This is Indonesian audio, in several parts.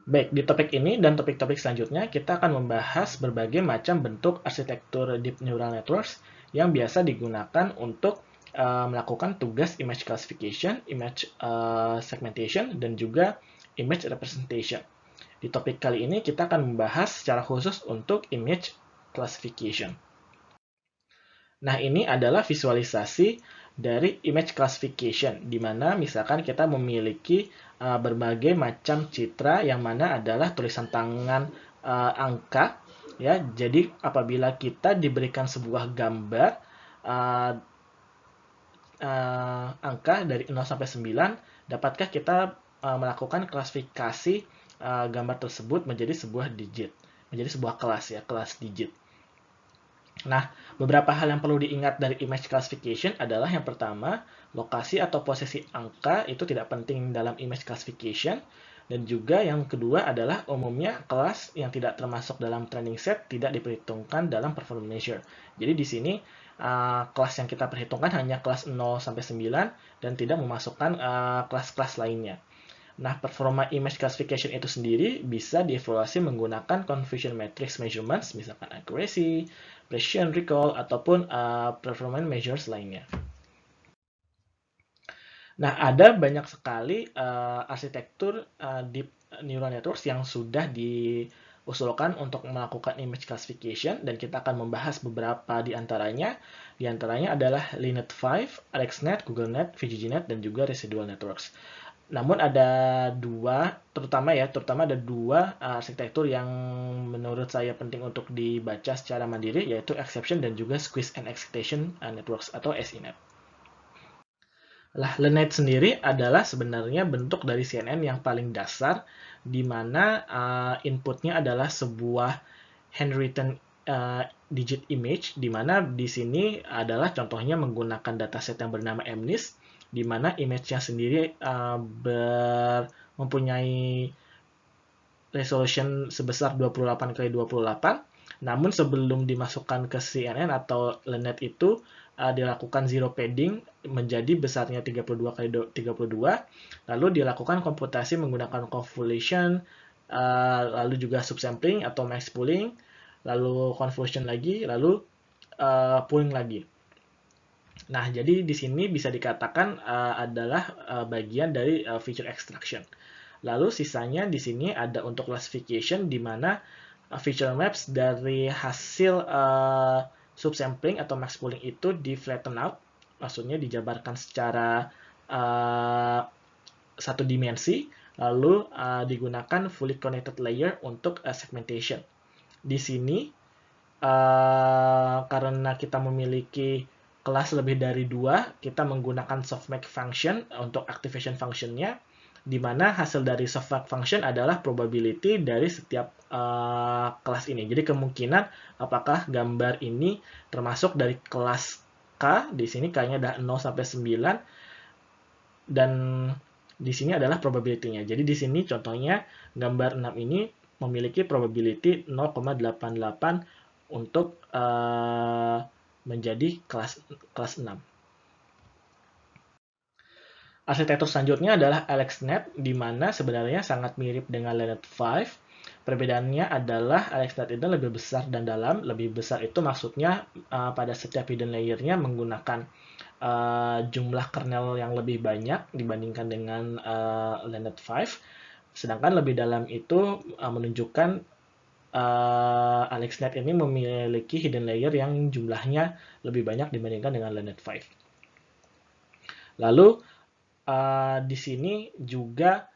Baik, di topik ini dan topik-topik selanjutnya kita akan membahas berbagai macam bentuk arsitektur deep neural networks yang biasa digunakan untuk melakukan tugas image classification, image segmentation, dan juga image representation. Di topik kali ini kita akan membahas secara khusus untuk image classification. Nah, ini adalah visualisasi dari image classification, di mana misalkan kita memiliki berbagai macam citra yang mana adalah tulisan tangan angka, ya. Jadi apabila kita diberikan sebuah gambar uh, angka dari 0 sampai 9, dapatkah kita melakukan klasifikasi gambar tersebut menjadi sebuah digit, menjadi sebuah kelas, ya, kelas digit. Nah, beberapa hal yang perlu diingat dari image classification adalah yang pertama, lokasi atau posisi angka itu tidak penting dalam image classification. Dan juga yang kedua adalah umumnya kelas yang tidak termasuk dalam training set tidak diperhitungkan dalam performance measure. Jadi di sini kelas yang kita perhitungkan hanya kelas 0 sampai 9 dan tidak memasukkan kelas-kelas lainnya. Nah, performa image classification itu sendiri bisa dievaluasi menggunakan confusion matrix measurements, misalkan accuracy, precision, recall, ataupun performance measures lainnya. Nah, ada banyak sekali arsitektur deep neural networks yang sudah diusulkan untuk melakukan image classification, dan kita akan membahas beberapa di antaranya. Di antaranya adalah LeNet-5, AlexNet, GoogleNet, VGGNet, dan juga residual networks. Namun ada terutama ada dua arsitektur yang menurut saya penting untuk dibaca secara mandiri, yaitu exception dan juga squeeze and excitation networks atau SENet. Lah, LeNet sendiri adalah sebenarnya bentuk dari CNN yang paling dasar, di mana inputnya adalah sebuah handwritten digit image, di mana di sini adalah contohnya menggunakan dataset yang bernama MNIST, di mana image-nya sendiri mempunyai resolution sebesar 28 kali 28. Namun sebelum dimasukkan ke CNN atau LeNet itu dilakukan zero padding menjadi besarnya 32 kali 32, lalu dilakukan komputasi menggunakan convolution, lalu juga subsampling atau max pooling, lalu convolution lagi, lalu pooling lagi. Nah, jadi di sini bisa dikatakan adalah bagian dari feature extraction. Lalu sisanya di sini ada untuk classification, di mana feature maps dari hasil subsampling atau max pooling itu di flatten out, maksudnya dijabarkan secara uh, satu dimensi, lalu digunakan fully connected layer untuk segmentation. Di sini karena kita memiliki kelas lebih dari 2, kita menggunakan softmax function untuk activation functionnya, di mana hasil dari softmax function adalah probability dari setiap kelas ini. Jadi kemungkinan apakah gambar ini termasuk dari kelas K, di sini K-nya adalah 0 sampai 9, dan di sini adalah probability-nya. Jadi di sini contohnya gambar 6 ini memiliki probability 0,88 untuk menjadi kelas 6. Arsitektur selanjutnya adalah AlexNet, di mana sebenarnya sangat mirip dengan LeNet-5. Perbedaannya adalah AlexNet itu lebih besar dan dalam. Lebih besar itu maksudnya pada setiap hidden layer-nya menggunakan jumlah kernel yang lebih banyak dibandingkan dengan LeNet-5. Sedangkan lebih dalam itu menunjukkan AlexNet ini memiliki hidden layer yang jumlahnya lebih banyak dibandingkan dengan LeNet-5. Lalu di sini juga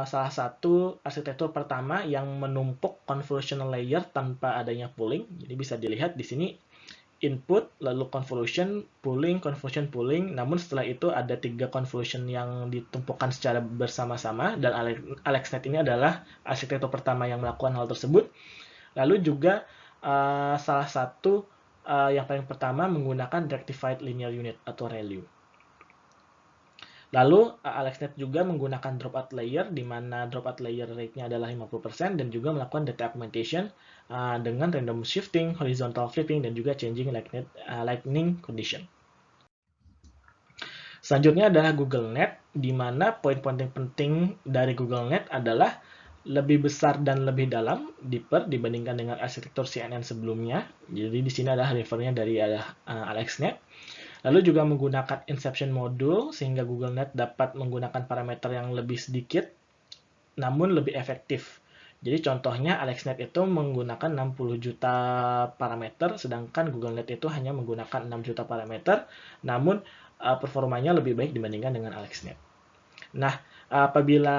salah satu arsitektur pertama yang menumpuk convolutional layer tanpa adanya pooling. Jadi bisa dilihat di sini input, lalu convolution, pooling, namun setelah itu ada 3 convolution yang ditumpukkan secara bersama-sama, dan AlexNet ini adalah arsitektur pertama yang melakukan hal tersebut. Lalu juga salah satu yang paling pertama menggunakan rectified linear unit atau ReLU. Lalu AlexNet juga menggunakan dropout layer, di mana dropout layer rate-nya adalah 50%, dan juga melakukan data augmentation dengan random shifting, horizontal flipping, dan juga changing lightning condition. Selanjutnya adalah GoogleNet, di mana poin-poin penting dari GoogleNet adalah lebih besar dan lebih dalam, deeper, dibandingkan dengan arsitektur CNN sebelumnya. Jadi di sini adalah refernya dari AlexNet. Lalu juga menggunakan inception module, sehingga GoogleNet dapat menggunakan parameter yang lebih sedikit, namun lebih efektif. Jadi contohnya AlexNet itu menggunakan 60 juta parameter, sedangkan GoogleNet itu hanya menggunakan 6 juta parameter, namun performanya lebih baik dibandingkan dengan AlexNet. Nah, apabila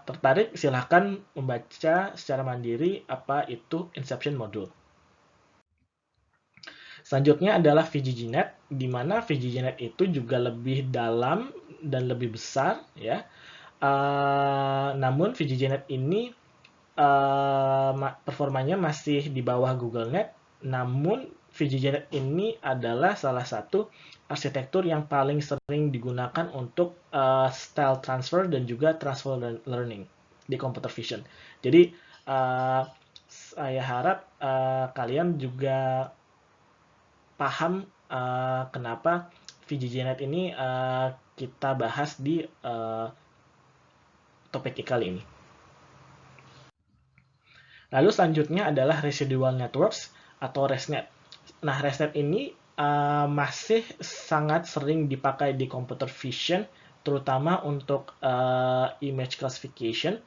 tertarik, silahkan membaca secara mandiri apa itu inception module. Selanjutnya adalah VGGNet, di mana VGGNet itu juga lebih dalam dan lebih besar, ya. Namun VGGNet ini performanya masih di bawah GoogleNet, namun VGGNet ini adalah salah satu arsitektur yang paling sering digunakan untuk style transfer dan juga transfer learning di computer vision. Jadi saya harap kalian juga paham kenapa VGGNet ini kita bahas di topik kali ini. Lalu selanjutnya adalah residual networks atau ResNet. Nah, ResNet ini masih sangat sering dipakai di computer vision, terutama untuk image classification.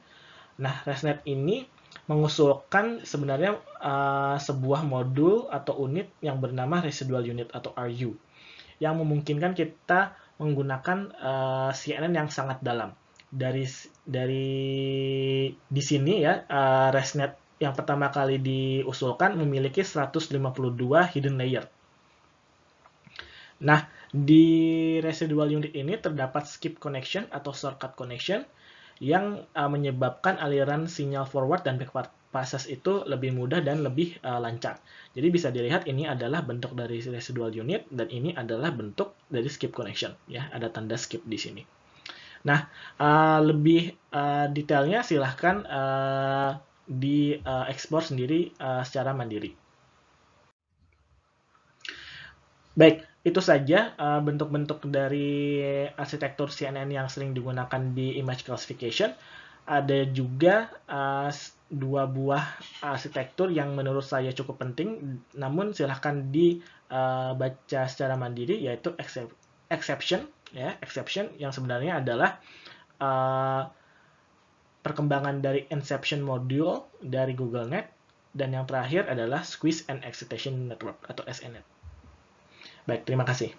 Nah, ResNet ini mengusulkan sebenarnya sebuah modul atau unit yang bernama residual unit atau RU, yang memungkinkan kita menggunakan CNN yang sangat dalam. Dari di sini ya, ResNet yang pertama kali diusulkan memiliki 152 hidden layer. Nah, di residual unit ini terdapat skip connection atau shortcut connection yang menyebabkan aliran sinyal forward dan backward passes itu lebih mudah dan lebih lancar. Jadi bisa dilihat ini adalah bentuk dari residual unit dan ini adalah bentuk dari skip connection, ya, ada tanda skip di sini. Nah, lebih detailnya silahkan diekspor sendiri secara mandiri. Baik, itu saja bentuk-bentuk dari arsitektur CNN yang sering digunakan di image classification. Ada juga dua buah arsitektur yang menurut saya cukup penting, namun silahkan dibaca secara mandiri, yaitu exception, ya, exception yang sebenarnya adalah perkembangan dari inception module dari GoogleNet, dan yang terakhir adalah squeeze and excitation network atau SNNet. Baik, terima kasih.